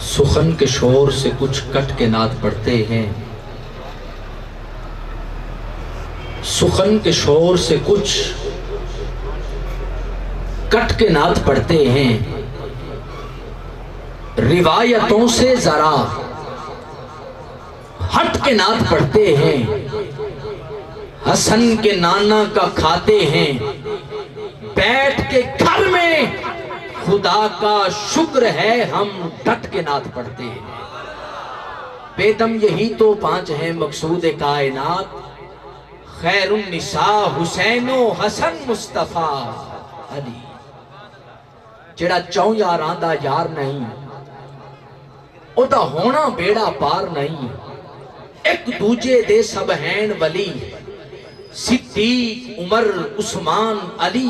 سخن کے شور سے کچھ کٹ کے نعت پڑھتے ہیں، سخن کے شور سے کچھ کٹ کے نعت پڑھتے ہیں، روایتوں سے ذرا ہٹ کے نعت پڑھتے ہیں، حسن کے نانا کا کھاتے ہیں، بیٹھ کے گھر میں خدا کا شکر ہے ہم ڈٹ کے نعت پڑھتے ہیں۔ بیدم یہی تو پانچ ہیں مقصود کائنات، خیر النساء حسین و حسن مصطفیٰ علی۔ جڑا چوں یاراں دا یار نہیں، او دا ہونا بیڑا پار نہیں، ایک دوجے دے سب ہیں ولی، صدیق عمر عثمان علی،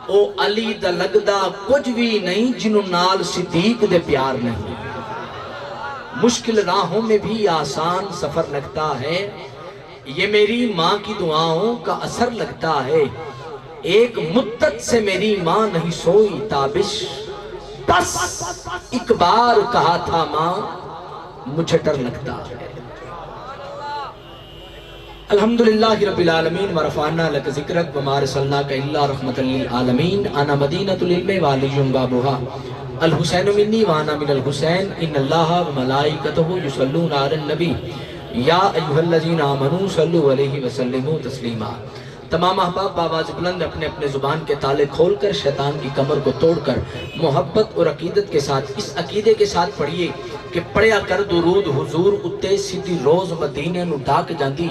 او علی دا لگدا کچھ بھی نہیں جنہوں نال صدیق دے پیار نہیں۔ مشکل راہوں میں بھی آسان سفر لگتا ہے، یہ میری ماں کی دعاؤں کا اثر لگتا ہے، ایک مدت سے میری ماں نہیں سوئی تابش، بس ایک بار کہا تھا ماں مجھے ڈر لگتا ہے۔ الحمدللہ رب العالمین ورفعنا لک ذکرک وما ارسلناک الا رحمۃ للعالمین، انا مدینۃ العلم وعلی بابھا، الحسین منی وانا من الحسین، ان اللہ وملائکتہ یصلون علی النبی یا ایھا الذین آمنوا صلوا علیہ وسلموا تسلیما۔ تمام احباب بآواز بلند اپنے اپنے زبان کے تالے کھول کر شیطان کی کمر کو توڑ کر محبت اور عقیدت کے ساتھ اس عقیدے کے ساتھ پڑھیے کہ پڑھیا کر درود حضور اتے سیدھی روز مدینے نو ڈاک جاندی،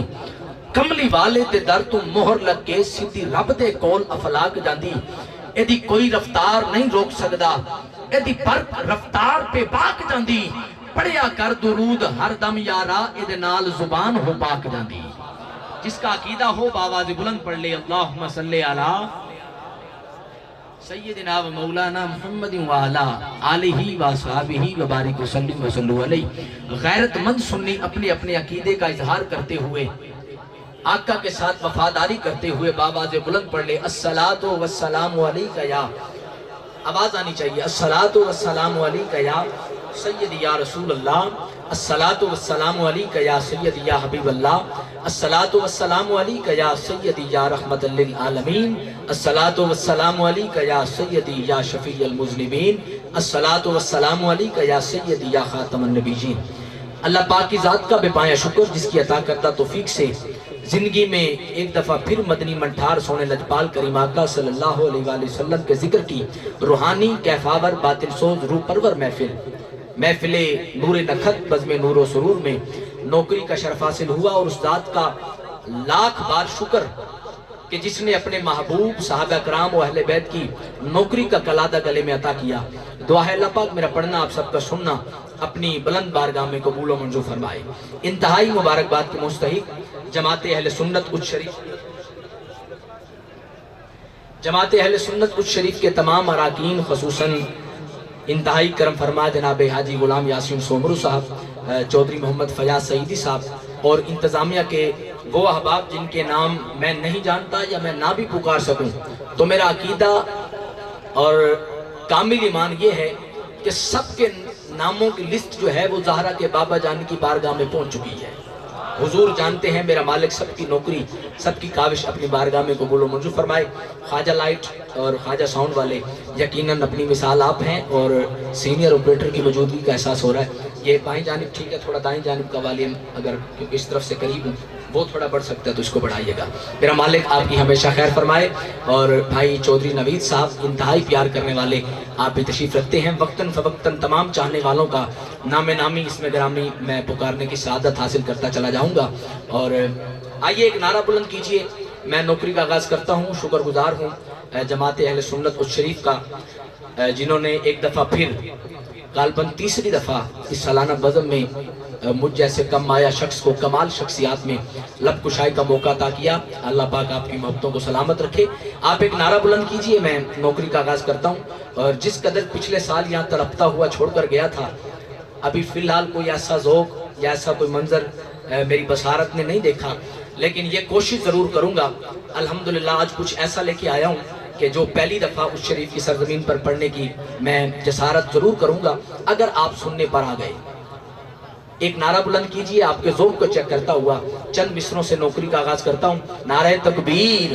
کملی والے دے در تو مہر لگ کے سیدھی رب دے کول افلاک جاندی، ایدی کوئی رفتار نہیں روک سکدا، ایدی برق رفتار پہ باک جاندی، پڑھیا کر درود ہر دم یارا ایدے نال زبان ہو پاک جاندی۔ جس کا عقیدہ ہو باواز بلند پڑھ لے اللہم صلی علی سیدنا و مولانا محمد وعلا آلہ و صحابہ و بارک وسلم وصلو علیہ۔ غیرت مند سنی اپنے اپنے عقیدے کا اظہار کرتے ہوئے، آقا کے ساتھ وفاداری کرتے ہوئے باواز بلند پڑھ لے الصلاۃ والسلام علیکہ یا، آواز آنی چاہیے، الصلاۃ والسلام علیکہ یا سیدی یا رسول اللہ، الصلاۃ والسلام علیکہ یا سیدی یا حبیب اللہ، الصلاۃ والسلام علیکہ یا سیدی یا رحمت للعالمین، الصلاۃ والسلام علیکہ یا سیدی یا شفیع المذنبین، الصلاۃ والسلام علیکہ یا سیدی یا خاتم النبیین۔ اللہ پاک کی ذات کا بے پایا شکر جس کی عطا کردہ توفیق سے زندگی میں ایک دفعہ پھر مدنی منٹھار سونے لجپال کریم آقا صلی اللہ علیہ وآلہ وسلم کے ذکر کی روحانی کیفاور باطن سوز روح پرور محفل نور نکھت بزم نور و سرور میں نوکری کا شرف حاصل ہوا، اور اس ذات کا لاکھ بار شکر کہ جس نے اپنے محبوب صحابہ کرام و اہل بیت کی نوکری کا قلادہ گلے میں عطا کیا۔ دعا ہے اللہ پاک میرا پڑھنا آپ سب کا سننا اپنی بلند بارگاہ میں قبول و منظور فرمائے۔ انتہائی مبارکباد کے مستحق جماعت اہل سنت قدس شریف کے تمام اراکین، خصوصاً انتہائی کرم فرما جناب حاجی غلام یاسین سومرو صاحب، چودھری محمد فیاض سعیدی صاحب اور انتظامیہ کے وہ احباب جن کے نام میں نہیں جانتا یا میں نہ بھی پکار سکوں، تو میرا عقیدہ اور کامل ایمان یہ ہے کہ سب کے ناموں کی لسٹ جو ہے وہ زہرا کے بابا جان کی بارگاہ میں پہنچ چکی ہے۔ حضور جانتے ہیں میرا مالک سب کی نوکری سب کی کاوش اپنی بارگاہ میں قبول و منظور فرمائے۔ خواجہ لائٹ اور خواجہ ساؤنڈ والے یقیناً اپنی مثال آپ ہیں، اور سینئر آپریٹر کی موجودگی کا احساس ہو رہا ہے۔ یہ بائیں جانب ٹھیک ہے، تھوڑا دائیں جانب کا والیم اگر کیونکہ اس طرف سے قریب ہوں وہ تھوڑا بڑھ سکتا ہے تو اس کو بڑھائیے گا۔ میرا مالک آپ کی ہمیشہ خیر فرمائے۔ اور بھائی چودھری نوید صاحب انتہائی پیار کرنے والے آپ بھی تشریف رکھتے ہیں، وقتاً فوقتاً تمام چاہنے والوں کا نام نامی اسم گرامی میں پکارنے کی سعادت حاصل کرتا چلا جاؤں گا۔ اور آئیے ایک نعرہ بلند کیجئے۔ میں نوکری کا آغاز کرتا ہوں، شکر گزار ہوں جماعت اہل سنت شریف کا جنہوں نے ایک دفعہ پھر غالباً تیسری دفعہ اس سالانہ بزم میں مجھ جیسے کم آیا شخص کو کمال شخصیات میں لب کشائی کا موقع عطا کیا۔ اللہ پاک آپ کی محبتوں کو سلامت رکھے۔ آپ ایک نعرہ بلند کیجئے، میں نوکری کا آغاز کرتا ہوں۔ اور جس قدر پچھلے سال یہاں تڑپتا ہوا چھوڑ کر گیا تھا، ابھی فی الحال کوئی ایسا ذوق یا ایسا کوئی منظر میری بصارت نے نہیں دیکھا، لیکن یہ کوشش ضرور کروں گا۔ الحمدللہ آج کچھ ایسا لے کے آیا ہوں کہ جو پہلی دفعہ اس شریف کی سرزمین پر پڑھنے کی میں جسارت ضرور کروں گا اگر آپ سننے پر آ گئے. ایک نعرہ بلند کیجئے، آپ کے ذوق کو چیک کرتا ہوا چند مصروں سے نوکری کا آغاز کرتا ہوں. نعرہ تکبیر،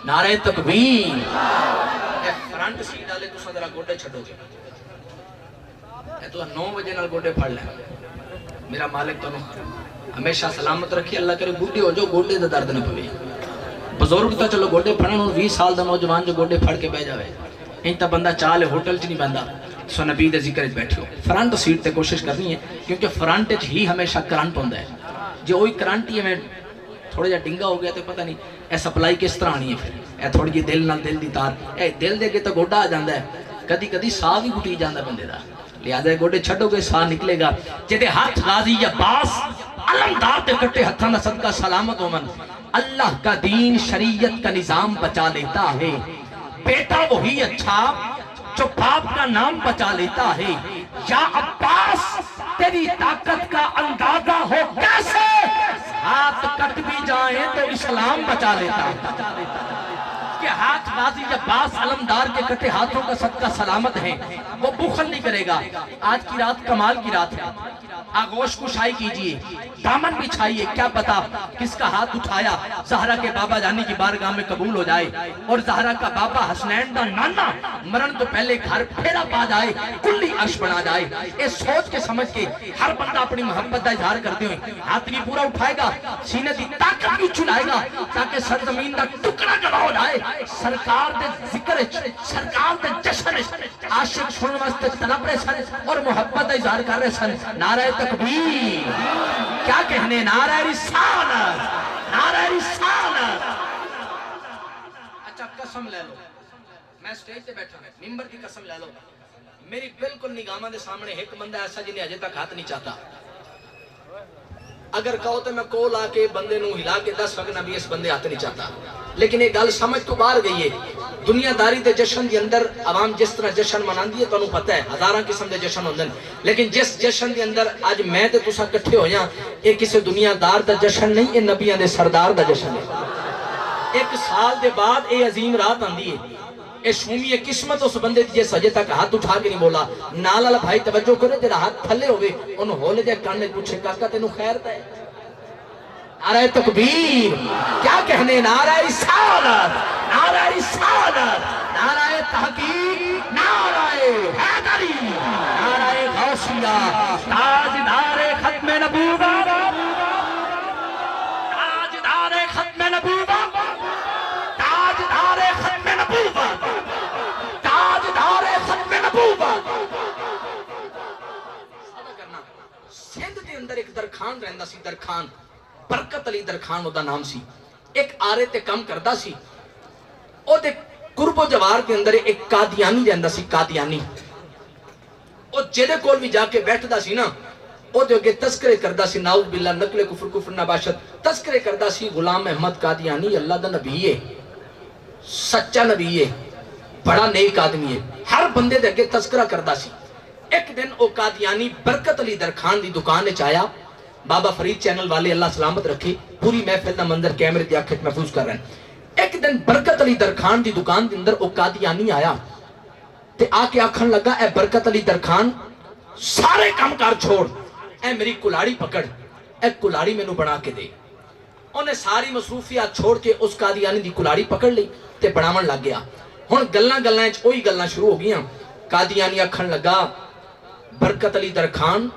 نعرہ تکبیر. اے فرنٹ سیٹ والے تساں ذرا گوڈے چھڈو گے، اے تو 9 بجے نال گوڈے پھڑ لے. میرا مالک تانوں ہمیشہ سلامت رکھے، اللہ کرے بوڑھے ہو جو گوڈے دا درد نہ پوے. بزرگ تا چلو گوڈے پھڑن، 20 سال دا نوجوان جو گوڈے پھڑ کے بہ جاوے این تا بندہ چاہ لے ہوٹل چ نہیں بندہ. سو نبی دے ذکر بیٹھو فرنٹ سیٹ تے کوشش کرنی ہے کیونکہ فرنٹ ہی ہمیشہ کرنٹ ہوندہ ہے. جو وہی کرنٹ ہی ہمیں تھوڑا جا ڈنگا ہو گیا تو پتہ نہیں اے سپلائی کس طرح آنی ہے. پھر اے تھوڑی جی دل نال دل دی تار، اے دل دے کے تو گوڈا آ جاندہ ہے، کدی کدی ساہ بھی گھٹی جاندہ بندے دا. لہذا گوڈے چھڑو گے ساہ نکلے گا. جدے ہاتھ غازی عباس علمدار تے کٹے ہتھاں دا صدقہ سلامت ہو من. اللہ کا دین شریعت کا نظام بچا لیتا ہے. بیٹا وہی اچھا جو باپ کا نام بچا لیتا ہے. یا عباس تیری طاقت کا اندازہ ہو کیسے، ہاتھ کٹ بھی جائیں تو اسلام بچا لیتا ہے. کہ ہاتھ غازی عباس علمدار کے کٹے ہاتھوں کا صدقہ سلامت ہے، وہ بخل نہیں کرے گا. آج کی رات کمال کی رات ہے، آغوش کشائی کیجئے، دامن بچھائیے. کیا پتا کس کا ہاتھ اٹھایا زہرا کے بابا جانی کی بارگاہ میں قبول ہو جائے اور زہرا کا بابا حسنین دا نانا مرن تو پہلے گھر پھیرا پا جائے، کلی عرش بنا جائے. اے سوچ کے سمجھ کے ہر بندہ اپنی محبت دا اظہار کرتے ہوئے ہاتھ بھی پورا اٹھائے گا، سینے دی طاقت بھی چلائے گا تاکہ سرزمین دا ٹکڑا جڑا ہو جائے. سرکار دے ذکر، سرکار دے جشن، عاشق سن واسطے طلب رہے سن اور محبت دا اظہار کر رہے سن. نعرہ تکبیر، کیا کہنے، نعرہ رسالت، نعرہ رسالت. اچھا قسم لے لو، میں سٹیج تے بیٹھا ہوں، ممبر کی قسم لے لو، میری بالکل نگاہاں دے سامنے ایک بندہ ایسا جنہیں اجے تک ہاتھ نہیں چاہتا. اگر کہو تو میں کول آ کے بندے نو ہلا کے 10 وقت نبی اس بندے ہاتھ نہیں چاہتا. لیکن یہ گل سمجھ تو باہر گئی ہے. دنیا داری دے جشن دے اندر عوام جس طرح جشن مناندی ہے تانوں پتہ ہے، ہزاراں قسم دے جشن ہوندے، لیکن جس جشن دے اندر اج میں تے تساں اکٹھے ہویاں یہ کسی دنیا دار دا جشن نہیں، یہ نبیاں دے سردار دا جشن ہے. 1 سال دے بعد یہ عظیم رات آندی ہے. اے شومی قسمت اس بندے دی جس اجے تک ہاتھ اٹھا کے نہیں بولا. نال والا بھائی توجہ کرے جڑا ہاتھ تھلے ہوئے انہوں ہولے دے کانے پوچھے کاکا تینوں خیر تے. نعرہ تکبیر، کیا کہنے، نعرہ رسالت، نعرہ رسالت، نعرہ تحقیق، نعرہ حیدری، نعرہ غوثیہ، تاجدار ختم نبوت، تاجدار ختم نبوت، تاجدار ختم نبوت، تاجدار ختم نبوت. سندھ دے اندر ایک درخان رہندا سی، درخان برکت علی درخان دا نام سی. ایک آرے تے کم کردہ سی. او دے قرب و جوار کے اندر ایک قادیانی رہندا سی، قادیانی. او جیدے کول بھی جا کے بیٹھدا سی نا، او دے اگے تذکرے کردہ سی، ناؤذ باللہ نقل کفر کفر نباشت، تذکرے کردہ سی غلام احمد قادیانی اللہ دا نبی ہے، سچا نبی ہے، بڑا نیک آدمی ہے. ہر بندے دے اگے تذکرہ کردہ سی. ایک دن او قادیانی برکت علی درخان دی دکان چایا. بابا فرید چینل والے اللہ سلامت رکھے، پوری محفل دا منظر کیمرے دی آنکھیں محفوظ کر رہے ہیں. ایک دن برکت علی درخان دی دکان دے اندر او قادیانی آیا تے آ کے آکھن لگا، اے برکت علی درخان سارے کام کار چھوڑ، اے میری کلاڑی پکڑ، اے کلاڑی میں نو بنا کے دے. انہیں ساری مصروفیات چھوڑ کے اس قادیانی دی کلاڑی پکڑ لی تے بناون لگ گیا. ہن گلاں گلاں وچ اوہی گلاں شروع ہو گئیاں. قادیانی آکھن لگا، برکت علی درخان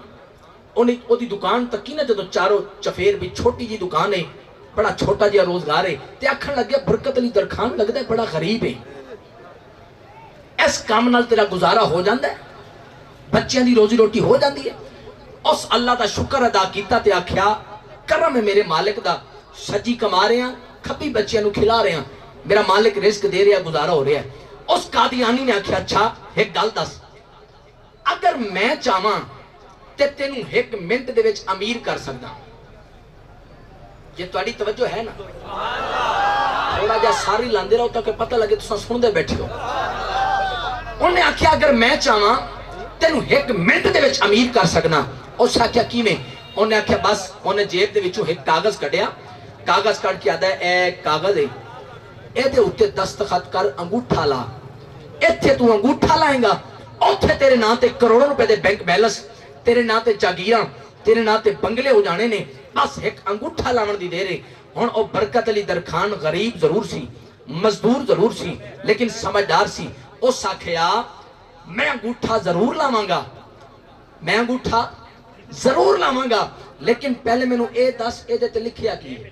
انہیں دی دکان تکی نا جدو چاروں چفیر بھی چھوٹی جی دکان ہے، بڑا چھوٹا جی روزگار ہے. تے آکھن لگ گیا، برکت علی درخان لگتا ہے بڑا غریب ہے، اس کام نال تیرا گزارا ہو جاندہ ہے، بچیاں دی روزی روٹی ہو جاندی ہے. اس اللہ دا شکر ادا کیتا تے آکھیا، کرم ہے میرے مالک دا، سجی کما رہے ہیں، کھپی بچیاں نو کھلا رہے ہیں، میرا مالک رزق دے رہا، گزارا ہو رہا ہے. اس قادیانی نے آکھیا، اچھا ایک گل دس، اگر میں چاہواں تے تینوں ایک منٹ دے وچ امیر کر سکدا. یہ تواڈی توجہ ہے نا؟ تھوڑا جا ساری لاندے رہو تاکہ پتہ لگے تساں سن دے بیٹھے ہو. انہیں آکھیا اگر میں چاہواں تینوں ایک منٹ دے وچ امیر کر سکنا. اس آکھیا کیویں؟ انہیں آکھیا بس. انہیں جیب دے وچوں ایک کاغذ کڈیا، کاغذ کڈ کے آدا اے کاغذ ہے، ਇਹਦੇ ਉੱਤੇ ਦਸਤਖਤ ਕਰ, ਅੰਗੂਠਾ ਲਾ। ਇੱਥੇ ਤੂੰ ਅੰਗੂਠਾ ਲਾਏਗਾ, ਉੱਥੇ ਤੇਰੇ ਨਾਂ ਤੇ ਕਰੋੜਾਂ ਰੁਪਏ ਦੇ ਬੈਂਕ ਬੈਲੈਂਸ, ਤੇਰੇ ਨਾਂ ਤੇ ਜਾਗੀਰਾਂ, ਤੇਰੇ ਨਾਂ ਤੇ ਬੰਗਲੇ ਹੋ ਜਾਣੇ ਨੇ। ਬਸ ਇੱਕ ਅੰਗੂਠਾ ਲਾਉਣ ਦੀ ਦੇਰ ਹੈ। ਹੁਣ ਉਹ ਬਰਕਤ ਅਲੀ ਦਰਖਾਨ ਗਰੀਬ ਜ਼ਰੂਰ ਸੀ, ਮਜ਼ਦੂਰ ਜ਼ਰੂਰ ਸੀ, ਲੇਕਿਨ ਸਮਝਦਾਰ ਸੀ। ਉਸ ਆਖਿਆ ਮੈਂ ਅੰਗੂਠਾ ਜ਼ਰੂਰ ਲਾਵਾਂਗਾ, ਮੈਂ ਅੰਗੂਠਾ ਜ਼ਰੂਰ ਲਾਵਾਂਗਾ, ਲੇਕਿਨ ਪਹਿਲੇ ਮੈਨੂੰ ਇਹ ਦੱਸ ਇਹਦੇ ਤੇ ਲਿਖਿਆ ਕੀ ਹੈ।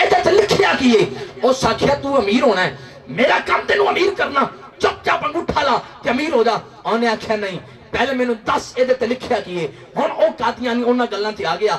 ਇਹਦੇ ਤੇ ਲਿਖਿਆ ਕੀ ਹੈ। ਉਸ ਆਖਿਆ ਤੂੰ ਅਮੀਰ ਹੋਣਾ ਹੈ, ਮੇਰਾ ਕੰਮ ਤੈਨੂੰ ਅਮੀਰ ਕਰਨਾ, ਚੁੱਪਚਾਪ ਅੰਗੂਠਾ ਲਾ ਤੇ ਅਮੀਰ ਹੋ ਜਾ। ਉਹਨੇ ਆਖਿਆ ਨਹੀਂ, ਪਹਿਲੇ ਮੈਨੂੰ ਦੱਸ ਇਹਦੇ ਤੇ ਲਿਖਿਆ ਕੀ ਹੈ। ਹੁਣ ਉਹ ਕਾਦੀਆਨੀ ਉਹਨਾਂ ਗੱਲਾਂ ਤੇ ਆ ਗਿਆ,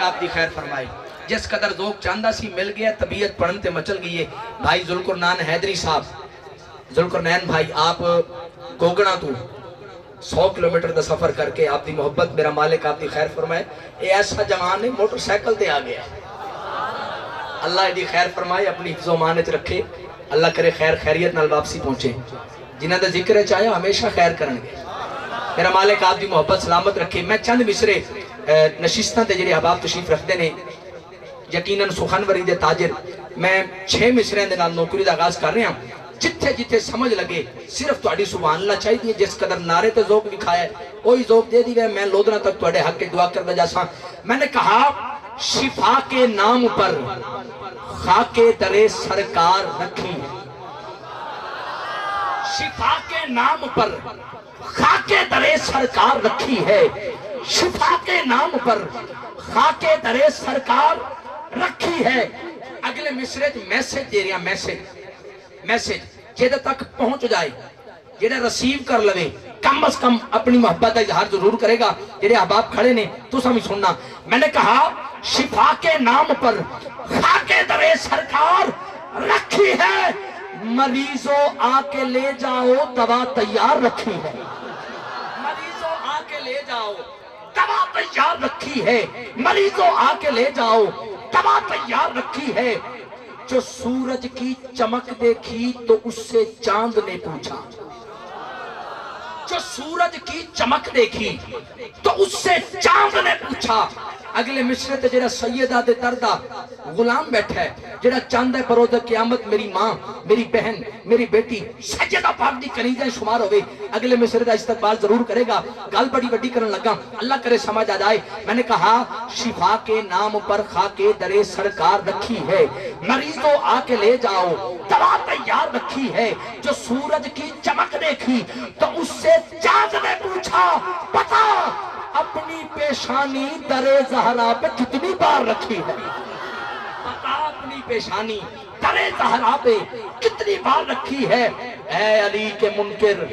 مالک آپ دی خیر فرمائے جس قدر ذوق چاندہ سی مل گیا طبیعت پڑھن تے مچل گئی ہے بھائی ذوالقرنین حیدری صاحب ذوالقرنین بھائی آپ گوگڑا تو 100 کلومیٹر دا سفر کر کے آپ دی محبت میرا مالک آپ دی خیر فرمائے اے ایسا جوان ہے موٹر سائیکل تے آ گیا ہے اللہ دی خیر فرمائے اپنی حفظ و امانت رکھے اللہ کرے خیر خیریت نال واپسی پہنچے جنہاں دا ذکر ہے چاہے ہمیشہ خیر کرنگے میرا مالک آپ دی محبت سلامت رکھے میں چند مصرے نشستان تے جڑے احباب تشریف رکھ دینے یقیناً سخنوری دے تاجر میں 6 مصرے دے نال نوکری دا آغاز کر رہے ہیں جتھے جتھے سمجھ لگے صرف تواڈی سبحان اللہ چاہیے جس قدر نعرے تے ذوق دکھایا ہے وہی ذوق دے دی گئے میں لودنا تک تواڈے حق کے دعا کر جاساں میں نے کہا شفا کے نام پر خاک در سرکار رکھی شفا کے نام پر خاک در سرکار رکھی ہے شفا کے نام پر خاک در سرکار رکھی ہے اگلے مصرے میسج دے رہا میسج جیدہ تک پہنچ جائے جیدہ رسیو کر لوے کم از کم اپنی محبت کا اظہار ضرور کرے گا جیدے احباب کھڑے نے تو سمجھ سننا میں نے کہا شفا کے نام پر خاک در سرکار رکھی ہے مریضوں آ کے لے جاؤ دوا تیار رکھی ہے مریضوں آ کے لے جاؤ دوا تیار رکھی ہے مریضوں آ کے لے جاؤ دوا تیار رکھی ہے جو سورج کی چمک دیکھی تو اس سے چاند نے پوچھا جو سورج کی چمک دیکھی تو اس سے چاند نے پوچھا اگلے مصرے تے جڑا سیدہ دے دردہ غلام بیٹھا ہے جڑا چاند ہے پروز قیامت میری ماں میری بہن میری بیٹی سیدہ پاک دی کنیزیں شمار ہوئے اگلے مصرے دا استقبال ضرور کرے گا گل بڑی بڑی کرن لگا اللہ کرے سمجھ آ جائے میں نے کہا شفا کے نام پر خاک در سرکار رکھی ہے مریضوں آ کے لے جاؤ دوا تیار رکھی ہے جو سورج کی چمک دیکھی تو اس سے چاند نے پوچھا پتا اپنی پیشانی در زہرا پہ کتنی بار رکھی ہے پتا اپنی پیشانی در زہرا پہ کتنی بار رکھی ہے اے علی کے منکر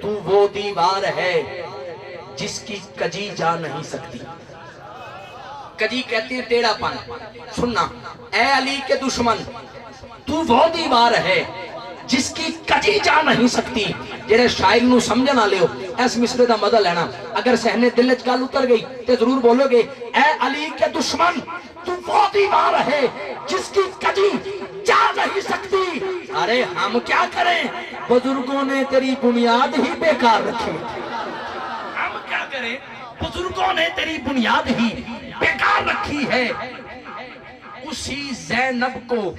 تو وہ دیوار ہے جس کی کجی جا نہیں سکتی کجی کہتے ہیں ٹیڑھا پن سننا اے علی کے دشمن تو وہ دیوار ہے جس کی کجی جا نہیں سکتی جیرے شاعر نو سمجھا نہ لیو ایس مصرے دا مدہ لینا اگر سہنے دل گل اتر گئی تے ضرور بولو گے اے علی کے دشمن تو وہ دیوار ہے جس کی کجی جا نہیں سکتی ارے ہم کیا کریں بزرگوں نے تیری بنیاد ہی بیکار رکھی ہم کیا کریں بزرگوں نے تیری بنیاد ہی بیکار رکھی ہے اسی زینب کو